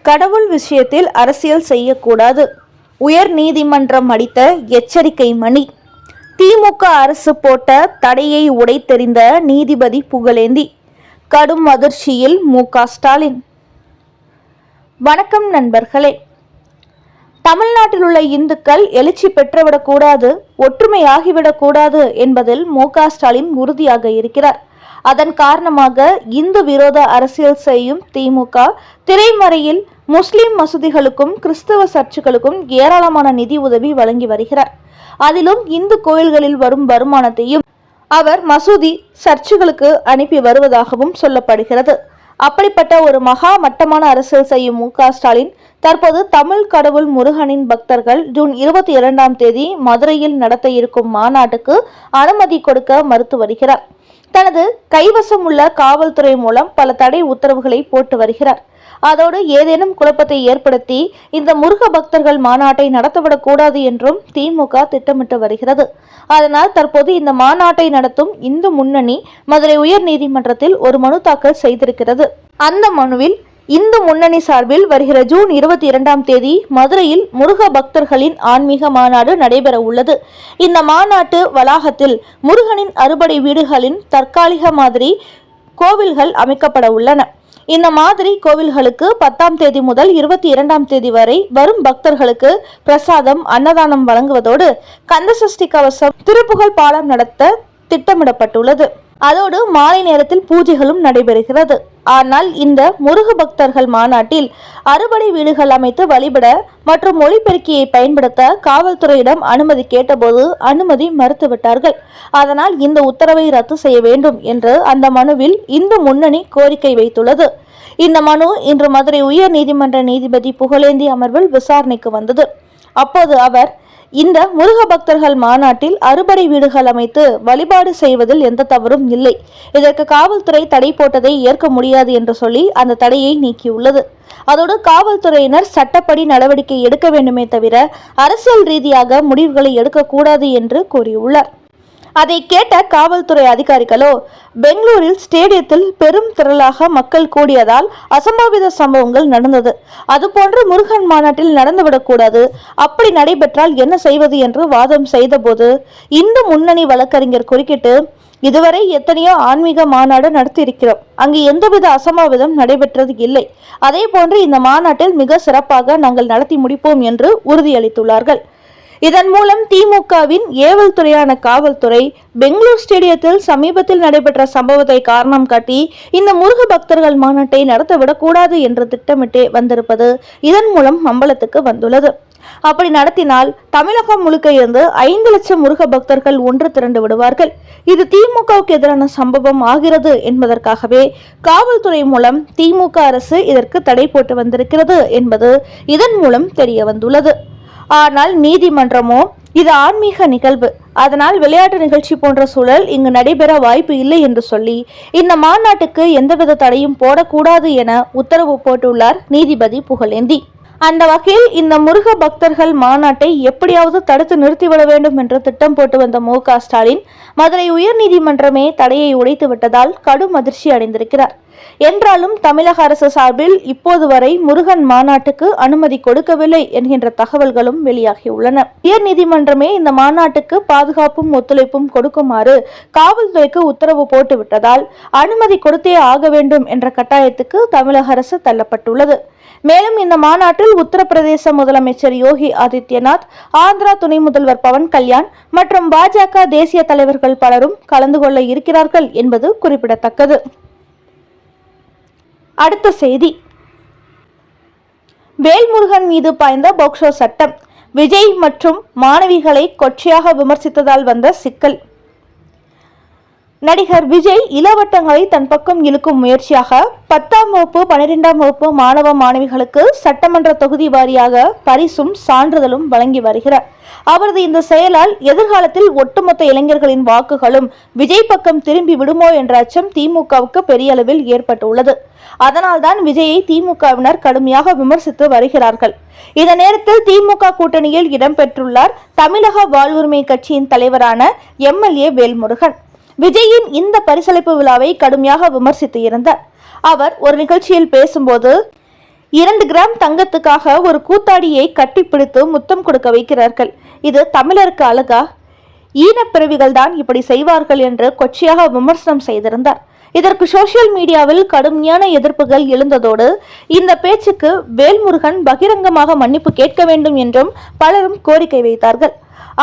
கடவுள் விஷயத்தில் அரசியல் செய்யக்கூடாது. உயர் நீதிமன்றம் அடித்த எச்சரிக்கை மணி. திமுக அரசு போட்ட தடையை உடைத்தெறிந்த நீதிபதி புகழேந்தி. கடும் அதிர்ச்சியில் மு.க.ஸ்டாலின். வணக்கம் நண்பர்களே. தமிழ்நாட்டில் உள்ள இந்துக்கள் எழுச்சி பெற்றுவிடக்கூடாது, ஒற்றுமையாகிவிடக்கூடாது என்பதில் மு.க.ஸ்டாலின் உறுதியாக இருக்கிறார். அதன் காரணமாக இந்து விரோத அரசியல் செய்யும் திமுக திரைமறையில் முஸ்லிம் மசூதிகளுக்கும் கிறிஸ்தவ சர்ச்சுகளுக்கும் ஏராளமான நிதி உதவி வழங்கி வருகிறார். அதிலும் இந்து கோயில்களில் வரும் வருமானத்தையும் அவர் மசூதி சர்ச்சுகளுக்கு அனுப்பி வருவதாகவும் சொல்லப்படுகிறது. அப்படிப்பட்ட ஒரு மகா மட்டமான அரசியல் செய்யும் மு.க.ஸ்டாலின் தற்போது தமிழ் கடவுள் முருகனின் பக்தர்கள் ஜூன் 22 மதுரையில் நடத்த இருக்கும் மாநாட்டுக்கு அனுமதி கொடுக்க மறுத்து வருகிறார். தனது கைவசம் உள்ள காவல்துறை மூலம் பல தடை உத்தரவுகளை போட்டு வருகிறார். அதோடு ஏதேனும் குழப்பத்தை ஏற்படுத்தி இந்த முருக பக்தர்கள் மாநாட்டை நடத்தவிடக்கூடாது என்றும் திமுக திட்டமிட்டு வருகிறது. அதனால் தற்போது இந்த மாநாட்டை நடத்தும் இந்து முன்னணி மதுரை உயர் நீதிமன்றத்தில் ஒரு மனு தாக்கல் செய்திருக்கிறது. அந்த மனுவில் இந்து முன்னணி சார்பில் வருகிற ஜூன் 22 மதுரையில் முருக பக்தர்களின் ஆன்மீக மாநாடு நடைபெற உள்ளது. இந்த மாநாட்டு வளாகத்தில் முருகனின் அறுபடை வீடுகளின் தற்காலிக மாதிரி கோவில்கள் அமைக்கப்பட உள்ளன. இந்த மாதிரி கோவில்களுக்கு 10 முதல் 22 வரை வரும் பக்தர்களுக்கு பிரசாதம், அன்னதானம் வழங்குவதோடு கந்தசஷ்டி கவசம், திருப்புகழ் பாடம் நடத்த திட்டமிடப்பட்டுள்ளது. அதோடு மாலை நேரத்தில் பூஜைகளும் நடைபெறுகிறது. ஆனால் இந்த முருக பக்தர்கள் மாநாட்டில் அறுபடை வீடுகள் அமைத்து வழிபட மற்றும் ஒளிபெருக்கியை பயன்படுத்த காவல்துறையிடம் அனுமதி கேட்டபோது அனுமதி மறுத்துவிட்டார்கள். அதனால் இந்த உத்தரவை ரத்து செய்ய வேண்டும் என்று அந்த மனுவில் இந்து முன்னணி கோரிக்கை வைத்துள்ளது. இந்த மனு இன்று மதுரை உயர் நீதிமன்ற நீதிபதி புகழேந்தி அமர்வில் விசாரணைக்கு வந்தது. அப்போது அவர் இந்த முருக பக்தர்கள் மாநாட்டில் அறுபடை வீடுகள் அமைத்து வழிபாடு செய்வதில் எந்த தவறும் இல்லை, இதற்கு காவல்துறை தடை போட்டதை ஏற்க முடியாது என்று சொல்லி அந்த தடையை நீக்கியுள்ளது. அதோடு காவல்துறையினர் சட்டப்படி நடவடிக்கை எடுக்க வேண்டுமே தவிர அரசியல் ரீதியாக முடிவுகளை எடுக்கக்கூடாது என்று கூறியுள்ளார். அதை கேட்ட காவல்துறை அதிகாரிகளோ பெங்களூரில் ஸ்டேடியத்தில் பெரும் திரளாக மக்கள் கூடியதால் அசம்பாவித சம்பவங்கள் நடந்தது, அதுபோன்று முருகன் மாநாட்டில் நடந்துவிடக்கூடாது, அப்படி நடைபெற்றால் என்ன செய்வது என்று வாதம் செய்தபோது இந்து முன்னணி வழக்கறிஞர் குறுக்கிட்டு, இதுவரை எத்தனையோ ஆன்மீக மாநாடு நடத்தியிருக்கிறோம், அங்கு எந்தவித அசம்பாவிதம் நடைபெற்றது இல்லை, அதே போன்று இந்த மாநாட்டில் மிக சிறப்பாக நாங்கள் நடத்தி முடிப்போம் என்று உறுதியளித்துள்ளார்கள். இதன் மூலம் திமுகவின் ஏவல் துறையான காவல்துறை பெங்களூர் ஸ்டேடியத்தில் சமீபத்தில் நடைபெற்ற சம்பவத்தை காரணம் காட்டி இந்த முருக பக்தர்கள் மாநாட்டை நடத்தவிடக்கூடாது என்று திட்டமிட்டே வந்திருப்பது இதன் மூலம் அம்பலத்துக்கு வந்துள்ளது. அப்படி நடத்தினால் தமிழகம் முழுக்க இருந்து 5 லட்சம் முருக பக்தர்கள் ஒன்று திரண்டு விடுவார்கள். இது திமுகவுக்கு எதிரான சம்பவம் ஆகிறது என்பதற்காகவே காவல்துறை மூலம் திமுக அரசு இதற்கு தடை போட்டு வந்திருக்கிறது என்பது இதன் மூலம் தெரிய வந்துள்ளது. ஆனால் நீதிமன்றமோ இது ஆன்மீக நிகழ்வு, அதனால் விளையாட்டு நிகழ்ச்சி போன்ற சூழல் இங்கு நடைபெற வாய்ப்பு இல்லை என்று சொல்லி இந்த மாநாட்டுக்கு எந்தவித தடையும் போடக்கூடாது என உத்தரவு போட்டுள்ளார் நீதிபதி புகழேந்தி. அந்த வகையில் இந்த முருக பக்தர்கள் மாநாட்டை எப்படியாவது தடுத்து நிறுத்திவிட வேண்டும் என்று திட்டம் போட்டு வந்த மு.க.ஸ்டாலின் மதுரை உயர் நீதிமன்றமே தடையை உடைத்து விட்டதால் கடும் அதிர்ச்சி அடைந்திருக்கிறார். என்றாலும் தமிழக அரசு சார்பில் இப்போது வரை முருகன் மாநாட்டுக்கு அனுமதி கொடுக்கவில்லை என்கின்ற தகவல்களும் வெளியாகியுள்ளன. உயர் நீதிமன்றமே இந்த மாநாட்டுக்கு பாதுகாப்பும் ஒத்துழைப்பும் கொடுக்குமாறு காவல்துறைக்கு உத்தரவு போட்டு விட்டதால் அனுமதி கொடுத்தே ஆக வேண்டும் என்ற கட்டாயத்துக்கு தமிழக அரசு தள்ளப்பட்டுள்ளது. மேலும் இந்த மாநாட்டில் உத்தரப்பிரதேச முதலமைச்சர் யோகி ஆதித்யநாத், ஆந்திரா துணை முதல்வர் பவன் கல்யாண் மற்றும் பாஜக தேசிய தலைவர்கள் பலரும் கலந்து கொள்ள இருக்கிறார்கள் என்பது குறிப்பிடத்தக்கது. அடுத்த செய்தி. வேல்முருகன் மீது பாய்ந்த போக்சோ சட்டம். விஜய் மற்றும் மாணவிகளை கொச்சையாக விமர்சித்ததால் வந்த சிக்கல். நடிகர் விஜய் இளவட்டங்களை தன் பக்கம் இழுக்கும் முயற்சியாக 10ஆம் வகுப்பு 12ஆம் வகுப்பு மாணவ மாணவிகளுக்கு சட்டமன்ற தொகுதி வாரியாக பரிசும் சான்றிதழும் வழங்கி வருகிறார். அவரது இந்த செயலால் எதிர்காலத்தில் ஒட்டுமொத்த இளைஞர்களின் வாக்குகளும் விஜய் பக்கம் திரும்பி விடுமோ என்ற அச்சம் திமுகவுக்கு பெரிய அளவில் ஏற்பட்டுள்ளது. அதனால்தான் விஜயை திமுகவினர் கடுமையாக விமர்சித்து வருகிறார்கள். இந்த நேரத்தில் திமுக கூட்டணியில் இடம்பெற்றுள்ளார் தமிழக வாழ்வுரிமை கட்சியின் தலைவரான எம்எல்ஏ வேல்முருகன். விஜயின் இந்த பரிசளிப்பு விழாவை கடுமையாக விமர்சித்து இருந்தார். அவர் ஒரு நிகழ்ச்சியில் பேசும்போது, 2 கிராம் தங்கத்துக்காக ஒரு கூத்தாடியை கட்டிப்பிடித்து முத்தம் கொடுக்க வைக்கிறார்கள். இது தமிழருக்கு அழகா? ஈனப்பிறவிகள் தான் இப்படி செய்வார்கள் என்று கொச்சையாக விமர்சனம் செய்திருந்தார். இதற்கு சோசியல் மீடியாவில் கடுமையான எதிர்ப்புகள் எழுந்ததோடு இந்த பேச்சுக்கு வேல்முருகன் பகிரங்கமாக மன்னிப்பு கேட்க வேண்டும் என்றும் பலரும் கோரிக்கை வைத்தார்கள்.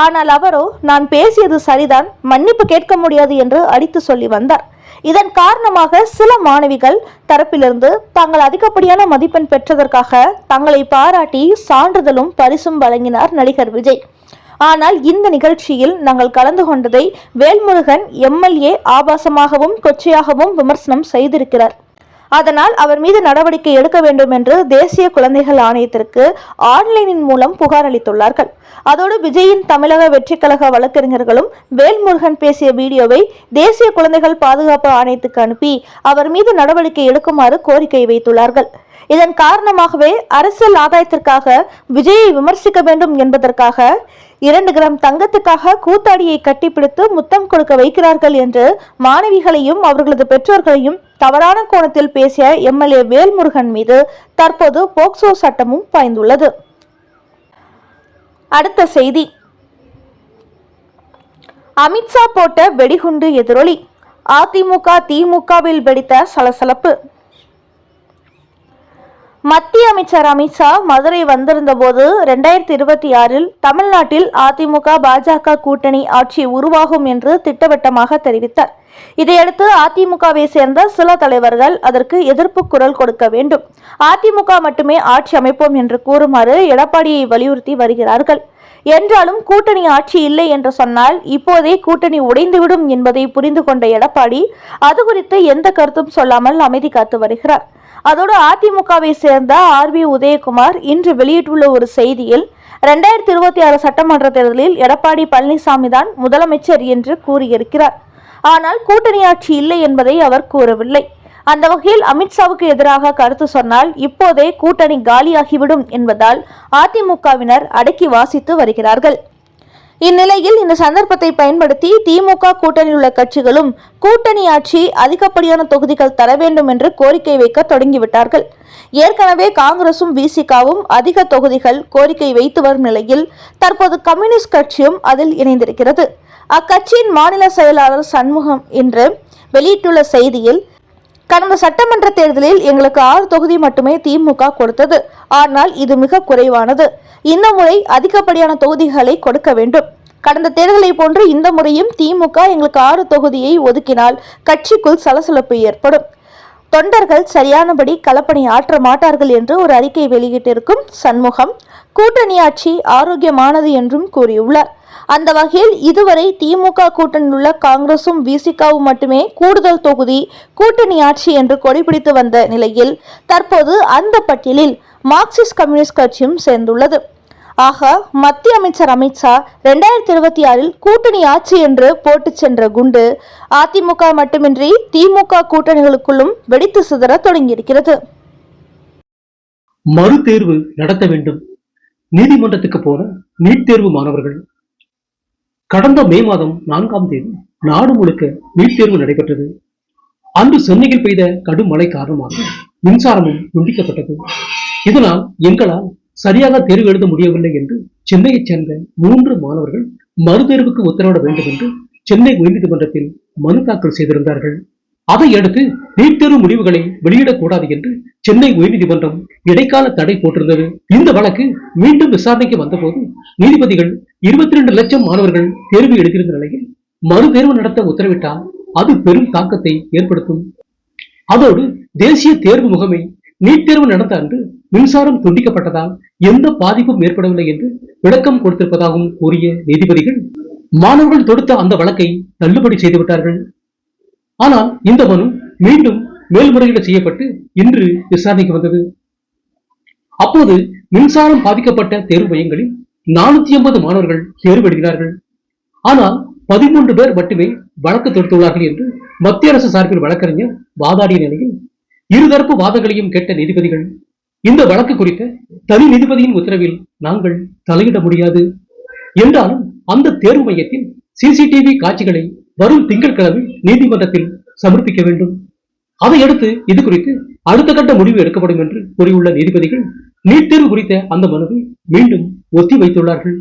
ஆனால் அவரோ, நான் பேசியது சரிதான், மன்னிப்பு கேட்க முடியாது என்று அடித்து சொல்லி வந்தார். இதன் காரணமாக சில மாணவிகள் தரப்பிலிருந்து தாங்கள் அதிகப்படியான மதிப்பெண் பெற்றதற்காக தங்களை பாராட்டி சான்றிதழும் பரிசும் வழங்கினார் நடிகர் விஜய். ஆனால் இந்த நிகழ்ச்சியில் நாங்கள் கலந்து கொண்டதை வேல்முருகன் எம்எல்ஏ ஆபாசமாகவும் கொச்சையாகவும் விமர்சனம் செய்திருக்கிறார். அதனால் அவர் மீது நடவடிக்கை எடுக்க வேண்டும் என்று தேசிய குழந்தைகள் ஆணையத்திற்கு ஆன்லைனின் மூலம் புகார் அளித்துள்ளார்கள். அதோடு விஜயின் தமிழக வெற்றிக் கழக வழக்கறிஞர்களும் வேல்முருகன் பேசிய வீடியோவை தேசிய குழந்தைகள் பாதுகாப்பு ஆணையத்துக்கு அனுப்பி அவர் மீது நடவடிக்கை எடுக்குமாறு கோரிக்கை வைத்துள்ளார்கள். இதன் காரணமாகவே அரசியல் ஆதாயத்திற்காக விஜயை விமர்சிக்க வேண்டும் என்பதற்காக 2 கிராம் தங்கத்துக்காக கூத்தாடியை கட்டிப்பிடித்து முத்தம் கொடுக்க வைக்கிறார்கள் என்று மாணவிகளையும் அவர்களது பெற்றோர்களையும் தவறான கோணத்தில் பேசிய எம்எல்ஏ வேல்முருகன் மீது தற்போது போக்சோ சட்டமும் பாய்ந்துள்ளது. அடுத்த செய்தி, அமித்ஷா போட்ட வெடிகுண்டு எதிரொலி, அதிமுக திமுகவில் வெடித்த சலசலப்பு. மத்திய அமைச்சர் அமித்ஷா மதுரை வந்திருந்த போது 2026 தமிழ்நாட்டில் அதிமுக பாஜக கூட்டணி ஆட்சி உருவாகும் என்று திட்டவட்டமாக தெரிவித்தார். இதையடுத்து அதிமுகவை சேர்ந்த சில தலைவர்கள் அதற்கு எதிர்ப்பு குரல் கொடுக்க வேண்டும், அதிமுக மட்டுமே ஆட்சி அமைப்போம் என்று கூறுமாறு எடப்பாடியை வலியுறுத்தி வருகிறார்கள். என்றாலும் கூட்டணி ஆட்சி இல்லை என்று சொன்னால் இப்போதே கூட்டணி உடைந்துவிடும் என்பதை புரிந்து கொண்ட எடப்பாடி அது குறித்து எந்த கருத்தும் சொல்லாமல் அமைதி காத்து வருகிறார். அதோடு அதிமுகவை சேர்ந்த ஆர்.பி. உதயகுமார் இன்று வெளியிட்டுள்ள ஒரு செய்தியில் 2026 சட்டமன்ற தேர்தலில் எடப்பாடி பழனிசாமி தான் முதலமைச்சர் என்று கூறியிருக்கிறார். ஆனால் கூட்டணி ஆட்சி இல்லை என்பதை அவர் கூறவில்லை. அந்த வகையில் அமித்ஷாவுக்கு எதிராக கருத்து சொன்னால் இப்போதே கூட்டணி காலியாகிவிடும் என்பதால் அதிமுகவினர் அடக்கி வாசித்து வருகிறார்கள். இந்நிலையில் இந்த சந்தர்ப்பத்தை பயன்படுத்தி திமுக கூட்டணியில் உள்ள கட்சிகளும் கூட்டணி ஆட்சி அதிகப்படியான தொகுதிகள் தர வேண்டும் என்று கோரிக்கை வைக்க தொடங்கிவிட்டார்கள். ஏற்கனவே காங்கிரசும் விசிகாவும் அதிக தொகுதிகள் கோரிக்கை வைத்து வரும் நிலையில் தற்போது கம்யூனிஸ்ட் கட்சியும் அதில் இணைந்திருக்கிறது. அக்கட்சியின் மாநில செயலாளர் சண்முகம் இன்று வெளியிட்டுள்ள செய்தியில், கடந்த சட்டமன்ற தேர்தலில் எங்களுக்கு 6 தொகுதி மட்டுமே திமுக கொடுத்தது. ஆனால் இது மிக குறைவானது. இந்த முறை அதிகப்படியான தொகுதிகளை கொடுக்க வேண்டும். கடந்த தேர்தலை போன்று இந்த முறையும் திமுக எங்களுக்கு 6 தொகுதியை ஒதுக்கினால் கட்சிக்குள் சலசலப்பு ஏற்படும். தொண்டர்கள் சரியானபடி களப்பணி ஆற்ற மாட்டார்கள் என்று ஒரு அறிக்கை வெளியிட்டிருக்கும் சண்முகம் கூட்டணி ஆட்சி ஆரோக்கியமானது என்றும் கூறியுள்ளார். அந்த வகையில் இதுவரை திமுக கூட்டணியில் உள்ள காங்கிரசும் விசிகாவும் மட்டுமே கூடுதல் தொகுதி கூட்டணி ஆட்சி என்று கொடிபிடித்து வந்த நிலையில் தற்போது அந்த பட்டியலில் மார்க்சிஸ்ட் கம்யூனிஸ்ட் கட்சியும் சேர்ந்துள்ளது. ஆக மத்திய அமைச்சர் அமித்ஷா 2026 கூட்டணி ஆட்சி என்று போட்டு சென்ற குண்டு அதிமுக மட்டுமின்றி திமுக கூட்டணிகளுக்குள்ளும் வெடித்து சிதற தொடங்கியிருக்கிறது. மறுதேர்வு நடத்த வேண்டும். நீதிமன்றத்துக்கு போன நீட் தேர்வு மாணவர்கள் கடந்த மே மாதம் 4ஆம் தேதி நாடு முழுக்க நீட் தேர்வு நடைபெற்றது. அன்று சென்னையில் பெய்த கடும் மழை காரணமாக மின்சாரமும் துண்டிக்கப்பட்டது. இதனால் எங்களால் சரியாக தேர்வு எழுத முடியவில்லை என்று சென்னையைச் சேர்ந்த 3 மாணவர்கள் மறுதேர்வுக்கு உத்தரவிட வேண்டும் என்று சென்னை உயர்நீதிமன்றத்தில் மனு தாக்கல் செய்திருந்தார்கள். அதையடுத்து நீட் தேர்வு முடிவுகளை வெளியிடக்கூடாது என்று சென்னை உயர்நீதிமன்றம் இடைக்கால தடை போட்டிருந்தது. இந்த வழக்கு மீண்டும் விசாரணைக்கு வந்தபோது நீதிபதிகள் 22 லட்சம் மாணவர்கள் தேர்வு எழுதியிருந்த நிலையில் மறுதேர்வு நடத்த உத்தரவிட்டால் அது பெரும் தாக்கத்தை ஏற்படுத்தும். அதோடு தேசிய தேர்வு முகமை நீட் தேர்வு நடந்த அன்று மின்சாரம் துண்டிக்கப்பட்டதால் எந்த பாதிப்பும் ஏற்படவில்லை என்று விளக்கம் கொடுத்திருப்பதாகவும் கூறிய நீதிபதிகள் மாணவர்கள் தொடுத்த அந்த வழக்கை தள்ளுபடி செய்துவிட்டார்கள். ஆனால் இந்த மனு மீண்டும் மேல்முறையீடு செய்யப்பட்டு இன்று விசாரணைக்கு வந்தது. அப்போது மின்சாரம் பாதிக்கப்பட்ட தேர்வு மையங்களில் 480 மாணவர்கள் தேர்வு எழுதினார்கள். ஆனால் 13 பேர் மட்டுமே வழக்கு தொடுத்துள்ளார்கள் என்று மத்திய அரசு சார்பில் வழக்கறிஞர் வாதாடிய நிலையில் இருதரப்பு வாதங்களையும் கேட்ட நீதிபதிகள் இந்த வழக்கு குறித்த தனி நீதிபதியின் உத்தரவில் நாங்கள் தலையிட முடியாது என்றாலும் அந்த தேர்வு மையத்தில் சிசிடிவி காட்சிகளை வரும் திங்கட்கிழமை நீதிமன்றத்தில் சமர்ப்பிக்க வேண்டும். அதையடுத்து இது குறித்து அடுத்த கட்ட முடிவு எடுக்கப்படும் என்று கூறியுள்ள நீதிபதிகள் நீட் தேர்வு குறித்த அந்த மனுவை மீண்டும் ஒத்தி வைத்துள்ளார்கள்.